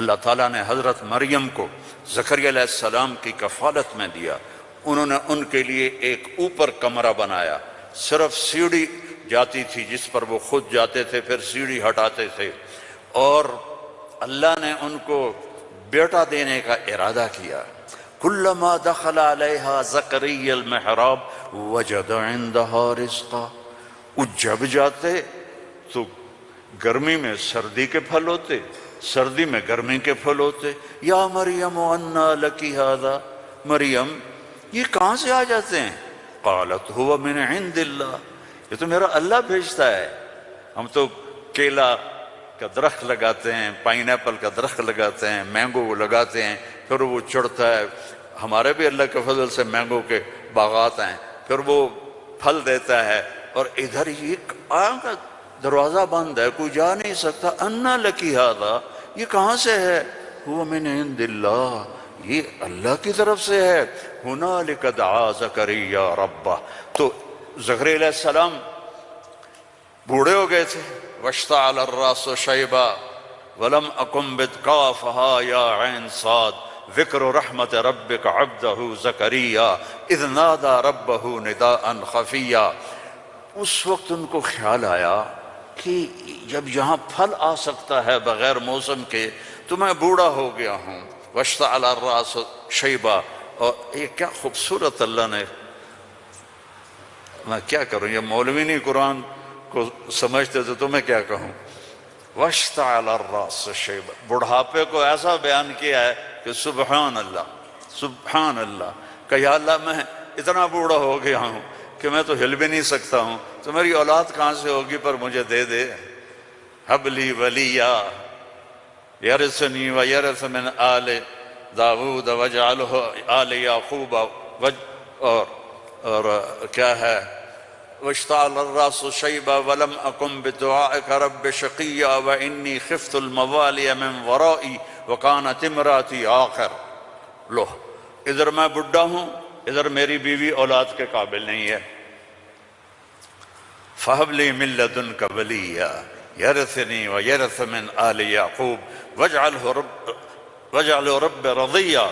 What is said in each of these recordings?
اللہ تعالیٰ نے حضرت مریم کو زکریا علیہ السلام کی کفالت میں دیا. انہوں نے ان کے لیے ایک اوپر کمرہ بنایا، صرف سیڑھی جاتی تھی جس پر وہ خود جاتے تھے، پھر سیڑھی ہٹاتے تھے. اور اللہ نے ان کو بیٹا دینے کا ارادہ کیا. کلما دخل علیہا زکریا المحراب وجد عندہا رزقا. وہ جب جاتے تو گرمی میں سردی کے پھل ہوتے، سردی میں گرمی کے پھل ہوتے. یا مریم انا لکی ھذا، مریم یہ کہاں سے آ جاتے ہیں؟ قالت هو من عند اللہ، یہ تو میرا اللہ بھیجتا ہے. ہم تو کیلا کا درخت لگاتے ہیں، پائن ایپل کا درخت لگاتے ہیں، مینگو لگاتے ہیں، پھر وہ چڑھتا ہے. ہمارے بھی اللہ کے فضل سے مینگو کے باغات ہیں، پھر وہ پھل دیتا ہے. اور ادھر یہ کا دروازہ بند ہے، کوئی جا نہیں سکتا. انا لکی ھذا، یہ کہاں سے ہے؟ هو من عند اللہ، یہ اللہ کی طرف سے ہے. ہنالک دعا زکریا ربہ. تو زکریا علیہ السلام بوڑھے ہو گئے تھے. واشتعل الراس شیبا ولم اکن بدقافها یا عین صاد ذکر رحمت ربک عبدہ زکریا اذ نادى ربہ نداء خفیا. اس وقت ان کو خیال آیا کہ جب یہاں پھل آ سکتا ہے بغیر موسم کے تو میں بوڑھا ہو گیا ہوں. واشتعل الراس شیبا. اور یہ کیا خوبصورت اللہ نے، میں کیا کروں، یہ مولوی نہیں قرآن کو سمجھتے تو میں کیا کہوں. واشتعل الراس شیبا، بڑھاپے کو ایسا بیان کیا ہے کہ سبحان اللہ، سبحان اللہ. کہ یا اللہ میں اتنا بوڑھا ہو گیا ہوں کہ میں تو ہل بھی نہیں سکتا ہوں، تو میری اولاد کہاں سے ہوگی، پر مجھے دے دے. ہب لی ولیا یرثنی ویرث من آل داود وجعلہ آل یعقوب. اور کیا ہے، واشتعل الراس شیبا ولم اکن بدعائک رب شقیا وانی خفت الموالی من ورائی وکانت امراتی آخر. لو ادھر میں بڈھا ہوں، ادھر میری بیوی اولاد کے قابل نہیں ہے. فہب لی من لدنک ولیا یرثنی ویرث من آل یعقوب واجعلہ رب رضیا.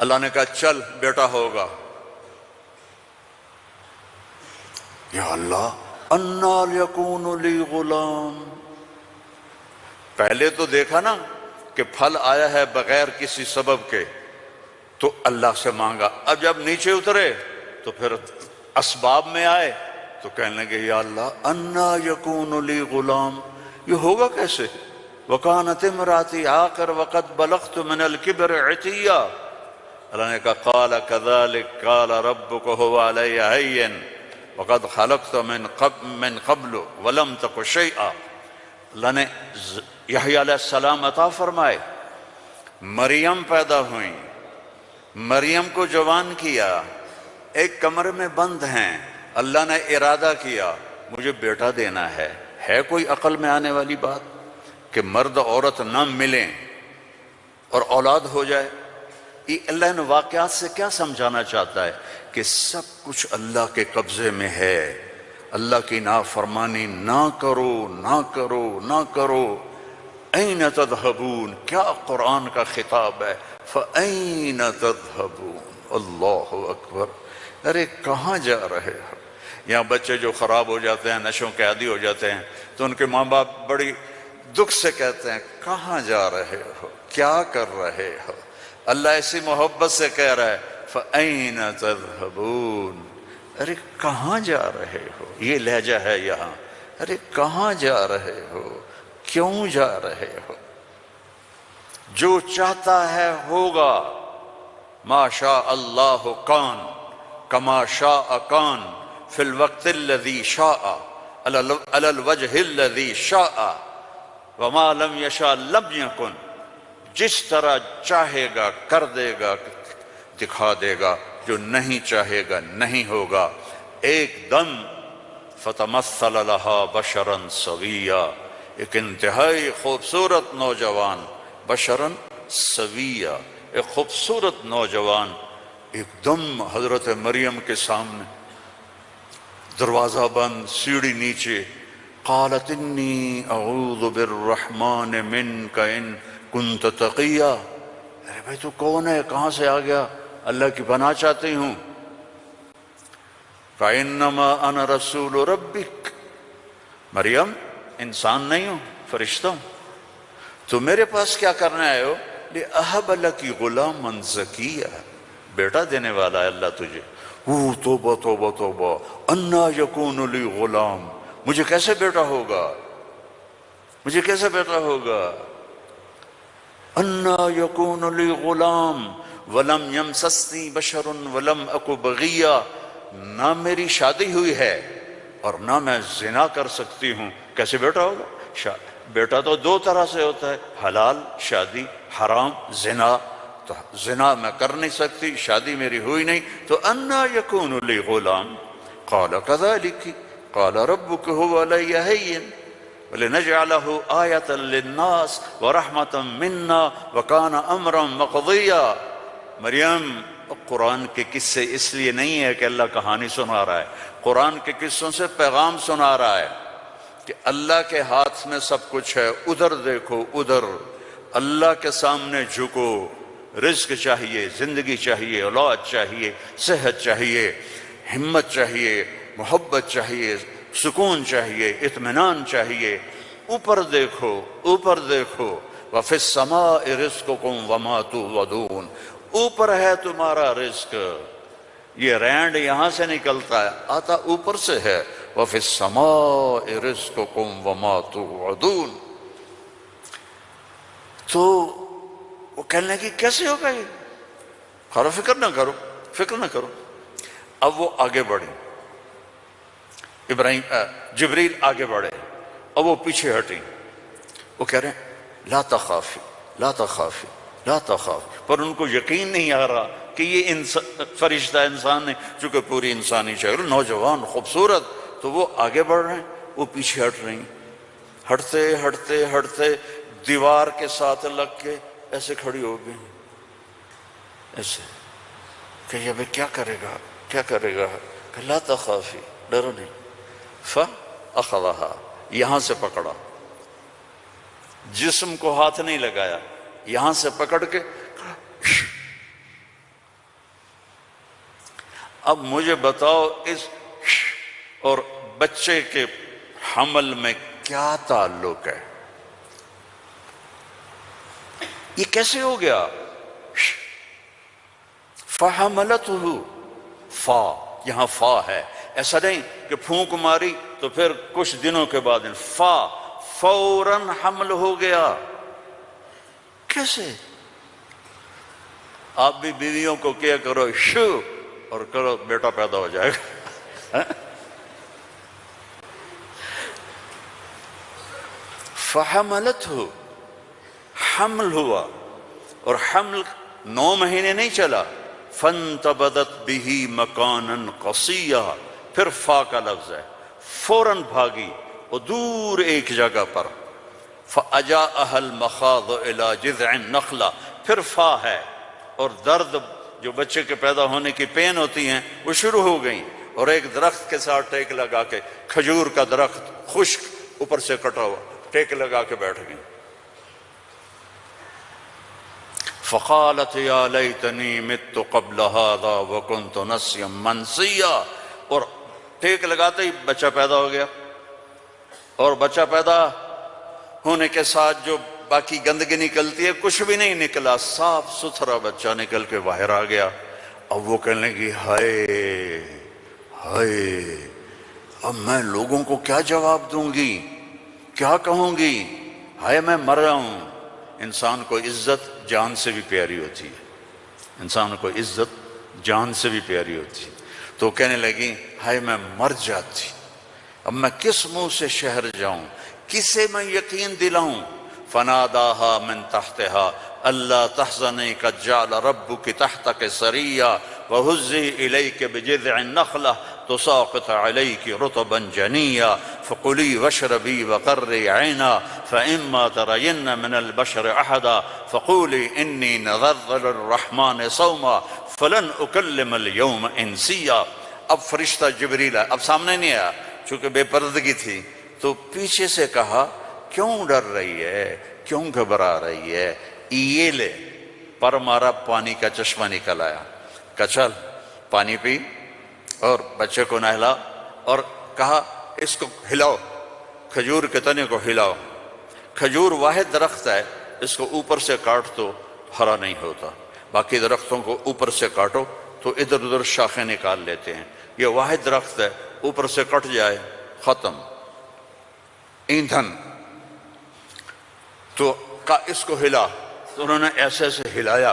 اللہ نے کہا چل بیٹا ہوگا. یا اللہ انا یکون لی غلام. پہلے تو دیکھا نا کہ پھل آیا ہے بغیر کسی سبب کے، تو اللہ سے مانگا. اب جب نیچے اترے تو پھر اسباب میں آئے تو کہنے لگے یا اللہ انا یکون لی غلام، یہ ہوگا کیسے؟ وکانت امراتی عاقر وقد بلغت من الکبر عتیا. اللہ نے کہا قال کذلک قال ربک هو علی ہین وقد خلقت من قبل ولم تک شیئا. اللہ نے یحییٰ علیہ السلام عطا فرمائے، مریم پیدا ہوئیں، مریم کو جوان کیا، ایک کمرے میں بند ہیں. اللہ نے ارادہ کیا مجھے بیٹا دینا ہے کوئی عقل میں آنے والی بات کہ مرد عورت نہ ملیں اور اولاد ہو جائے؟ یہ اللہ ان واقعات سے کیا سمجھانا چاہتا ہے کہ سب کچھ اللہ کے قبضے میں ہے. اللہ کی نافرمانی نہ کرو، نہ کرو، نہ کرو. این تذہبون، کیا قرآن کا خطاب ہے. فَأَيْنَ تَذْهَبُونَ، اللہ اکبر. ارے کہاں جا رہے ہو؟ یہاں بچے جو خراب ہو جاتے ہیں، نشوں کے عادی ہو جاتے ہیں، تو ان کے ماں باپ بڑی دکھ سے کہتے ہیں کہاں جا رہے ہو، کیا کر رہے ہو. اللہ ایسی محبت سے کہہ رہا ہے فَأَيْنَ تَذْهَبُونَ، ارے کہاں جا رہے ہو. یہ لہجہ ہے یہاں، ارے کہاں جا رہے ہو، کیوں جا رہے ہو. جو چاہتا ہے ہوگا. ما شاء اللہ کان کما شاء کان فی الوقت الذی شاء علی الوجہ الذی شاء وما لم یشاء لم یکن. جس طرح چاہے گا کر دے گا، دکھا دے گا، جو نہیں چاہے گا نہیں ہوگا. ایک دم فتمثل لها بشرا سویا، ایک انتہائی خوبصورت نوجوان، بشرا سویا، ایک خوبصورت نوجوان ایک دم حضرت مریم کے سامنے. دروازہ بند، سیڑھی نیچے، قالت انی اعوذ بالرحمن منک ان کنت تقیا، ارے بھائی تو کون ہے، کہاں سے آ گیا، اللہ کی پناہ چاہتی ہوں۔ فإنما أنا رسول ربک، مریم انسان نہیں ہوں، فرشتہ ہوں، تو میرے پاس کیا کرنے آئے ہو؟ لأہب لکی غلاما زکیا، بیٹا دینے والا ہے اللہ تجھے۔ توبہ توبہ توبہ، انا یکون لی غلام، مجھے کیسے بیٹا ہوگا، مجھے کیسے بیٹا ہوگا، انا یکون لی غلام ولم یمسسنی بشر ولم اک بغیا، نہ میری شادی ہوئی ہے اور نہ میں زنا کر سکتی ہوں، کیسے بیٹا ہوگا؟ بیٹا تو دو طرح سے ہوتا ہے، حلال شادی، حرام زنا، تو زنا میں کر نہیں سکتی، شادی میری ہوئی نہیں، تو انا یکون لی غلام، قال کذالک قال ربک هو علی ہین ولنجعلہ آیۃ للناس ورحمۃ منا وکان امرا مقضیا۔ مریم، قرآن کے قصے اس لیے نہیں ہے کہ اللہ کہانی سنا رہا ہے، قرآن کے قصوں سے پیغام سنا رہا ہے کہ اللہ کے ہاتھ میں سب کچھ ہے، ادھر دیکھو ادھر، اللہ کے سامنے جھکو، رزق چاہیے، زندگی چاہیے، اولاد چاہیے، صحت چاہیے، ہمت چاہیے، محبت چاہیے، سکون چاہیے، اطمینان چاہیے، اوپر دیکھو اوپر دیکھو، وَفِي السَّمَاءِ رِزْقُكُمْ وَمَا تُوعَدُونَ، اوپر ہے تمہارا رزق، یہ رینڈ یہاں سے نکلتا ہے، آتا اوپر سے ہے، وَفِي السَّمَاءِ رِزْقُكُمْ وَمَا تُوعَدُونَ۔ تو وہ کہنے لگی کیسے ہوگا یہ، خارو فکر نہ کرو، فکر نہ کرو۔ اب وہ آگے بڑھے، جبریل آگے بڑھے، اب وہ پیچھے ہٹیں، وہ کہہ رہے ہیں لا تخافی لا تخافی لا تخافی، پر ان کو یقین نہیں آ رہا کہ یہ فرشتہ انسان ہے، چونکہ پوری انسانی شکل، نوجوان خوبصورت، تو وہ آگے بڑھ رہے ہیں، وہ پیچھے ہٹ رہی ہیں، ہٹتے ہٹتے ہٹتے دیوار کے ساتھ لگ کے ایسے کھڑی ہو گئی، ایسے کہ یہ بھئی کیا کرے گا کیا کرے گا، کہ لا تخافی، ڈرو نہیں، فَأَخَذَهَا، یہاں سے پکڑا، جسم کو ہاتھ نہیں لگایا، یہاں سے پکڑ کے، اب مجھے بتاؤ اس اور بچے کے حمل میں کیا تعلق ہے، یہ کیسے ہو گیا؟ فَحَمَلَتُهُ، فا، یہاں فا ہے، ایسا نہیں کہ پھونک ماری تو پھر کچھ دنوں کے بعد فا، فوراً حمل ہو گیا، کیسے؟ آپ بھی بیویوں کو کیا کرو شو اور کرو بیٹا پیدا ہو جائے گا، فَحَمَلَتْهُ، حمل ہوا، اور حمل 9 مہینے نہیں چلا، فَانْتَبَذَتْ بِهِ مَكَانًا قَصِيًّا، پھر فا کا لفظ ہے، فوراً بھاگی اور دور ایک جگہ پر، فَأَجَاءَهَا الْمَخَاضُ إِلَى جِذْعِ النَّخْلَةِ، پھر فا ہے، اور درد جو بچے کے پیدا ہونے کی پین ہوتی ہیں وہ شروع ہو گئیں، اور ایک درخت کے ساتھ ٹیک لگا کے، کھجور کا درخت خشک اوپر سے کٹا ہوا، ٹیک لگا کے بیٹھ گئیں، فَقَالَتْ يَا لَيْتَنِي مِتُّ قَبْلَ هَذَا وَكُنْتُ نَسْيًا مَنْسِيًّا، اور ٹیک لگاتے ہی بچہ پیدا ہو گیا، اور بچہ پیدا ہونے کے ساتھ جو باقی گندگی نکلتی ہے کچھ بھی نہیں نکلا، صاف ستھرا بچہ نکل کے باہر آ گیا۔ اب وہ کہنے لگی ہائے ہائے، اب میں لوگوں کو کیا جواب دوں گی، کیا کہوں گی، ہائے میں مر رہا ہوں۔ انسان کو عزت جان سے بھی پیاری ہوتی ہے، انسان کو عزت جان سے بھی پیاری ہوتی ہے، تو کہنے لگی ہائے میں مر جاتی، اب میں کس منہ سے شہر جاؤں، کسے میں یقین دلاؤں۔ فناداها من تحتها الا تحزني قد جعل ربك تحتك سريا وهزي اليك بجذع النخله تساقط عليك رطبا جنيا فكلي واشربي وقري عينا فاما ترين من البشر احدا فقولي اني نذرت للرحمن صوما فلن اكلم اليوم انسيا۔ اب فرشتہ جبریل ہے، اب سامنے نہیں آیا چونکہ بے پردگی تھی، تو پیچھے سے کہا کیوں ڈر رہی ہے، کیوں گھبرا رہی ہے؟ یہ لے، پر مارا، پانی کا چشمہ نکل آیا، کہا چل پانی پی اور بچے کو نہلا، اور کہا اس کو ہلاؤ، کھجور کے تنے کو ہلاؤ۔ کھجور واحد درخت ہے، اس کو اوپر سے کاٹ تو ہرا نہیں ہوتا، باقی درختوں کو اوپر سے کاٹو تو ادھر ادھر شاخیں نکال لیتے ہیں، یہ واحد درخت ہے، اوپر سے کٹ جائے ختم، ایندھن۔ تو کہا اس کو ہلا، تو انہوں نے ایسے ایسے ہلایا،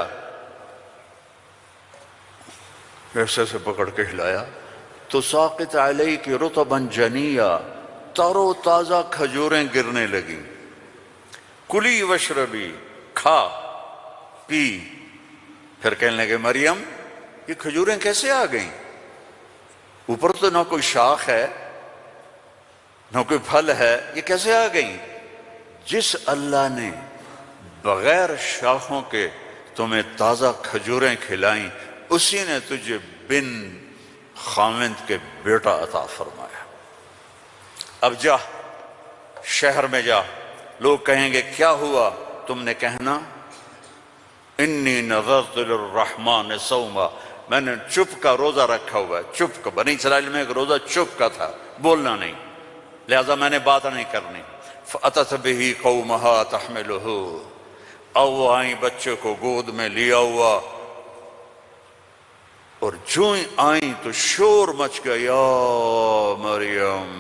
ایسے ایسے پکڑ کے ہلایا تو ساقط علیک رطبا جنیا، تر و تازہ کھجوریں گرنے لگیں۔ کلی وشربی، کھا پی۔ پھر کہنے لگے مریم یہ کھجوریں کیسے آ گئیں؟ اوپر تو نہ کوئی شاخ ہے نہ کوئی پھل ہے، یہ کیسے آ گئیں؟ جس اللہ نے بغیر شاخوں کے تمہیں تازہ کھجوریں کھلائیں، اسی نے تجھے بن خاوند کے بیٹا عطا فرمایا۔ اب جا شہر میں جا، لوگ کہیں گے کیا ہوا؟ تم نے کہنا انی نذرت للرحمن صوما، میں نے چپ کا روزہ رکھا ہوا ہے، چپ کا۔ بنی اسرائیل میں ایک روزہ چپ کا تھا، بولنا نہیں، لہذا میں نے بات نہیں کرنی۔ فأتت به قومها تحملہ، او وہ آئیں بچے کو گود میں لیا ہوا، اور جو ہی آئیں تو شور مچ گیا، یا مریم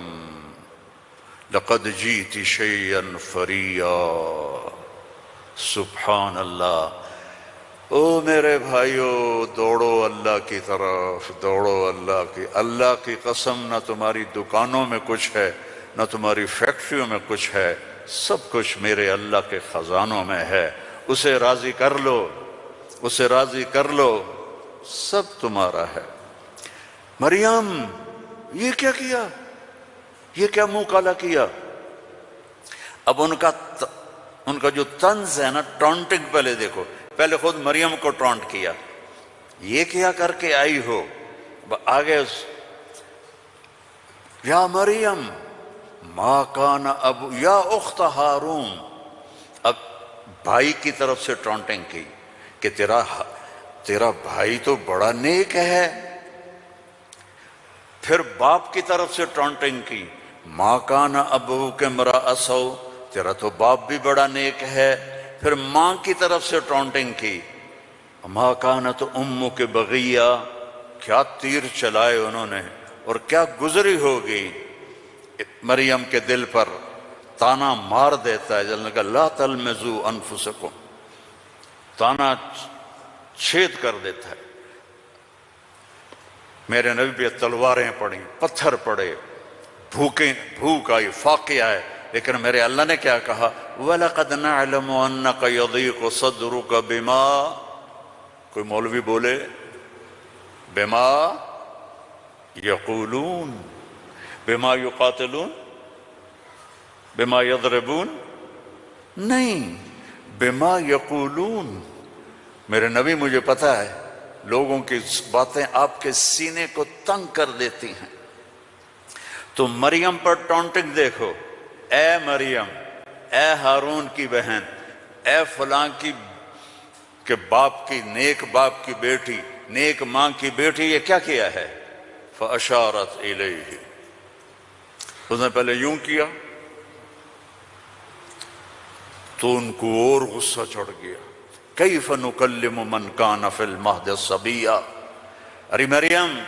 لقد جیت شیئا فریا۔ سبحان اللہ۔ او میرے بھائیو، دوڑو اللہ کی طرف، دوڑو اللہ کی۔ اللہ کی قسم، نہ تمہاری دکانوں میں کچھ ہے، نہ تمہاری فیکٹریوں میں کچھ ہے، سب کچھ میرے اللہ کے خزانوں میں ہے۔ اسے راضی کر لو، اسے راضی کر لو، سب تمہارا ہے۔ مریم یہ کیا کیا؟ یہ کیا منہ کالا کیا؟ اب ان کا جو طنز ہے نا، ٹونٹنگ، پہلے دیکھو، پہلے خود مریم کو ٹونٹ کیا، یہ کیا کر کے آئی ہو؟ آگے یا مریم ما کان ابو، یا اخت ہارون، اب بھائی کی طرف سے ٹونٹنگ کی کہ تیرا بھائی تو بڑا نیک ہے۔ پھر باپ کی طرف سے ٹونٹنگ کی، ما کان ابوک امرأ سوء، تیرا تو باپ بھی بڑا نیک ہے۔ پھر ماں کی طرف سے ٹونٹنگ کی، ما کانت امک بغیہ، کیا تیر چلائے انہوں نے، اور کیا گزری ہوگی مریم کے دل پر، تانا مار دیتا ہے۔ جلنے کا لا تلمزوا انفسکم، تانا چھید کر دیتا ہے۔ میرے نبی پہ تلواریں پڑیں، پتھر پڑے، بھوک آئی، فاقے آئے، لیکن میرے اللہ نے کیا کہا؟ وَلَقَدْ نَعْلَمُ أَنَّكَ يَضِيقُ صَدْرُكَ بِمَا، کوئی مولوی بولے بِمَا يَقُولُونَ، بِمَا يُقَاتِلُونَ، بِمَا يَضْرِبُونَ، نہیں، بِمَا يَقُولُونَ۔ میرے نبی مجھے پتہ ہے لوگوں کی باتیں آپ کے سینے کو تنگ کر دیتی ہیں۔ تو مریم پر ٹونٹنگ دیکھو، اے مریم، اے ہارون کی بہن، اے فلاں کی کہ باپ کی، نیک باپ کی بیٹی، نیک ماں کی بیٹی، یہ کیا کیا ہے؟ فَأَشَارَتْ إِلَيْهِ، اس نے پہلے یوں کیا تو ان کو اور غصہ چڑھ گیا۔ کیف نکلم من کان فی المہد صبیا، ارے مریم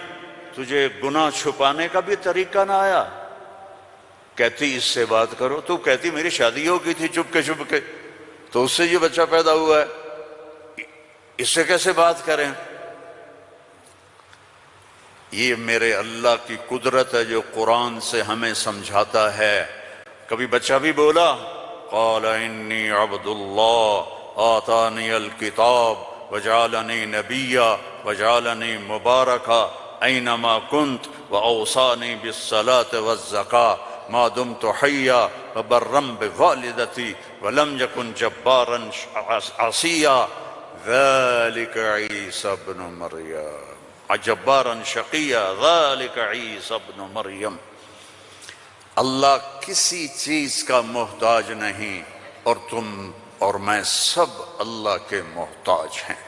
تجھے گناہ چھپانے کا بھی طریقہ نہ آیا؟ کہتی اس سے بات کرو، تو کہتی میری شادی ہو گئی تھی چپ کے، تو اس سے یہ بچہ پیدا ہوا ہے، اس سے کیسے بات کریں؟ یہ میرے اللہ کی قدرت ہے جو قرآن سے ہمیں سمجھاتا ہے۔ کبھی بچہ بھی بولا، قال انی عبد اللہ آتانی الکتاب وجعلنی نبیا وجعلنی مبارکا اینما کنت واوصانی بالصلاة والزکاة ما دمت حیا وبرا بوالدتی ولم یکن جبارا عصیا ذلک عیسی ابن مریم، جبارا شقیا ذلک عیسی ابن مریم۔ اللہ کسی چیز کا محتاج نہیں، اور تم اور میں سب اللہ کے محتاج ہیں۔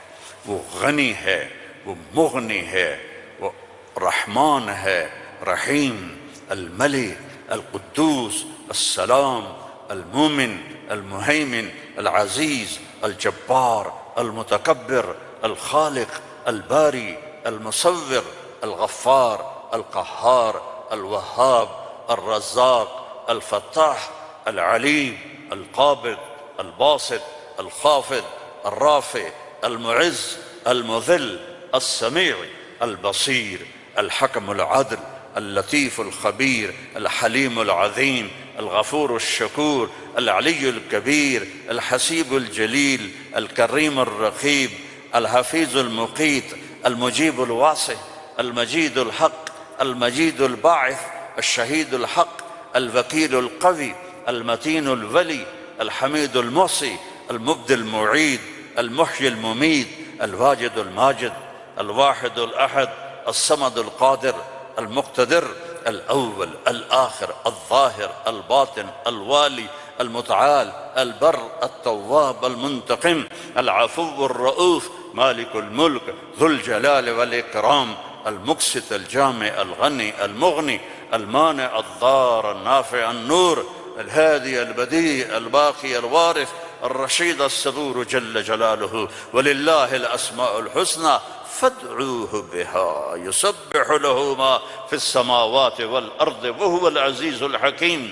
وہ غنی ہے، وہ مغنی ہے، وہ رحمان ہے، رحیم، الملک، القدوس، السلام، المومن، المہیمن، العزیز، الجبار، المتکبر، الخالق، الباری، المصور، الغفار، القہار، الوہاب، الرزاق، الفتاح، العلیم، القابض، الباسط، الخافض، الرافع، المعز، المذل، السمیع، البصیر، الحکم العدل، اللطیف الخبیر، الحلیم العظیم، الغفور الشکور، العلی الکبیر، الحسیب الجلیل، الکریم الرقیب، الحفیظ المقیت، المجیب الواسع، المجید الحق، المجید الباعث، الشہید الحق، الوکیل القوی، المتین الولی، الحمید المحصی، المبدی المعید، المحیی الممید، الواجد الماجد، الواحد الأحد، الصمد القادر، المقتدر، الأول الآخر الظاهر الباطن الوالي المتعال البر التواب المنتقم العفو الرؤوف مالك الملك ذو الجلال والإكرام المقسط الجامع الغني المغني المانع الضار النافع النور الهادي البديع الباقي الوارث الرشيد الصبور جل جلاله ولله الأسماء الحسنى فادعوه بها يسبح له ما في السماوات والأرض وهو العزيز الحكيم۔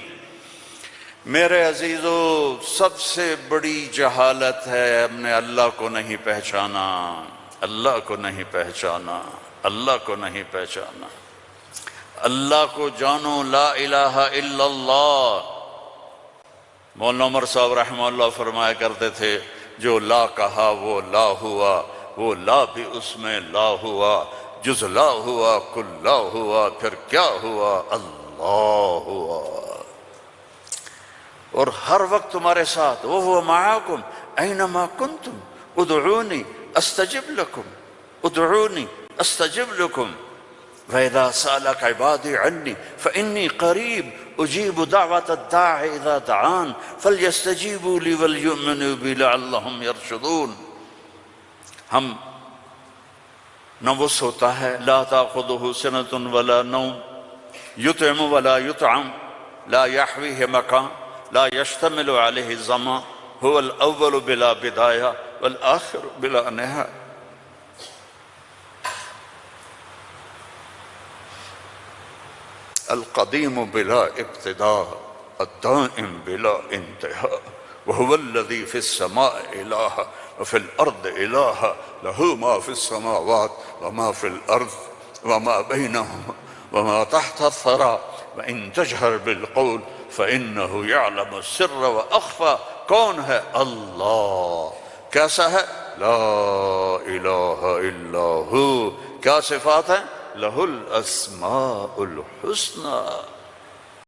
میرے عزیزو، سب سے بڑی جہالت ہے ہم نے اللہ کو نہیں پہچانا، اللہ کو نہیں پہچانا، اللہ کو نہیں پہچانا۔ اللہ کو جانو، لا الہ الا اللہ۔ مولانا عمر صاحب رحمہ اللہ فرمایا کرتے تھے، جو لا کہا وہ لا ہوا، وہ لا بھی اس میں لا ہوا، جز لا ہوا کل لا ہوا، پھر کیا ہوا؟ اللہ ہوا۔ اور ہر وقت تمہارے ساتھ، وَهُوَ مَعَاكُمْ أَيْنَمَا كُنْتُمْ ادْعُونِي أَسْتَجِبْ لَكُمْ ادْعُونِي أَسْتَجِبْ لَكُمْ وَإِذَا سَأَلَكَ عِبَادِي عَنِّي فَإِنِّي قَرِيبٌ أُجِيبُ دَعْوَةَ الدَّاعِ إِذَا دَعَانِ فَلْيَسْتَجِيبُوا لِي وَلْيُؤْمِنُوا بِي لَعَلَّهُمْ يَرْشُدُونَ۔ ہم نہ وہ سوتا ہے، لا تأخذه سنة ولا نوم، يطعم ولا يطعم، لا يحويه مكان، لا يشتمل عليه الزمان، هو الأول بلا بداية والآخر بلا نهاية۔ القديم بلا ابتداء، الدائم بلا انتهاء، وهو الذي في السماء إله وفي الأرض إله، له ما في السماوات وما في الأرض وما بينهما وما تحت الثرى، وإن تجهر بالقول فإنه يعلم السر وأخفى۔ کون ہے؟ اللہ۔ کیسا ہے؟ لا الہ الا ہو۔ کیا صفات ہیں؟ لہ الاسماء الحسنى۔